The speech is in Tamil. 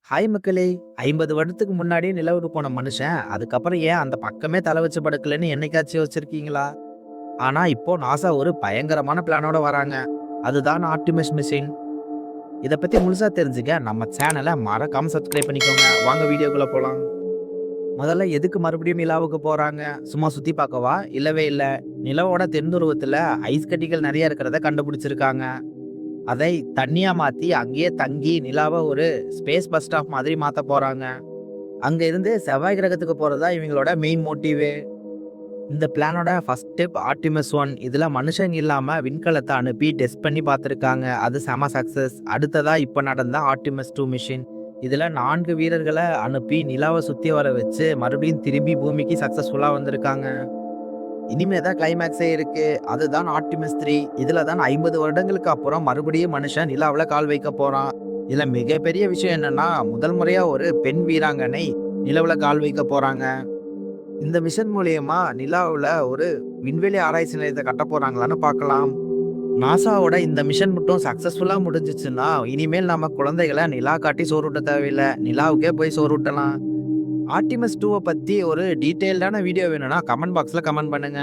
ஹாய் மக்களே! 50 வருடத்துக்கு முன்னாடியே நிலவுக்கு போன மனுஷன், அதுக்கப்புறம் ஏன் அந்த பக்கமே தல வச்சு படுக்கலன்னு என்னைக்காச்சும் யோசிச்சிருக்கீங்களா? ஆனா இப்போ நாசா ஒரு பயங்கரமான பிளானோட வராங்க. அதுதான் ஆர்ட்டிமிஸ் மிஷின். இத பத்தி முழுசா தெரிஞ்சுக்க நம்ம சேனல மறக்காம சப்ஸ்கிரைப் பண்ணிக்கோங்க. வாங்க வீடியோக்குள்ள போலாம். முதல்ல எதுக்கு மறுபடியும் நிலாவுக்கு போறாங்க? சும்மா சுத்தி பார்க்கவா? இல்லவே இல்ல. நிலவோட தென் துருவத்துல ஐஸ் கட்டிகள் நெறைய இருக்கிறத கண்டுபிடிச்சிருக்காங்க. அதை தண்ணியா மாத்தி அங்கேயே தங்கி நிலாவ ஒரு ஸ்பேஸ் பஸ் ஸ்டாப் மாதிரி மாத்தப் போறாங்க. அங்க இருந்து செவ்வாய் கிரகத்துக்கு போறதா இவங்களோட மெயின் மோட்டிவே. இந்த பிளானோட ஃபர்ஸ்ட் ஸ்டெப் ஆர்டிமஸ் 1. இதுல மனுஷங்க இல்லாம விண்கலத்தை அனுப்பி டெஸ்ட் பண்ணி பார்த்திருக்காங்க. அது செம சக்சஸ். அடுத்ததா இப்ப நடந்த ஆர்டிமஸ் 2 மிஷின். இதுல 4 வீரர்களை அனுப்பி நிலாவை சுத்தி வர வச்சு மறுபடியும் திரும்பி பூமிக்கு சக்சஸ்ஃபுல்லா வந்திருக்காங்க. இனிமே தான் கிளைமேக்ஸே இருக்கு. அதுதான் ஆர்டிமஸ் 3. இதுல தான் 50 வருடங்களுக்கு அப்புறம் மறுபடியும் மனுஷன் நிலாவுல கால் வைக்க போறான். இதுல மிகப்பெரிய விஷயம் என்னன்னா, முதல் முறையா ஒரு பெண் வீராங்கனை நிலவுல கால் வைக்க போறாங்க. இந்த மிஷன் மூலியமா நிலாவுல ஒரு விண்வெளி ஆராய்ச்சி நிலையத்தை கட்ட போறாங்களான்னு பார்க்கலாம். நாசாவோட இந்த மிஷன் மட்டும் சக்சஸ்ஃபுல்லா முடிஞ்சிச்சுன்னா, இனிமேல் நம்ம குழந்தைகளை நிலா காட்டி சோறுட்ட தேவையில்ல. நிலாவுக்கே போய் சோறுட்டலாம். ஆர்டிமஸ் 2 பத்தி ஒரு டீடைல்டான வீடியோ வேணும்னா கமெண்ட் பாக்ஸ்ல கமெண்ட் பண்ணுங்க.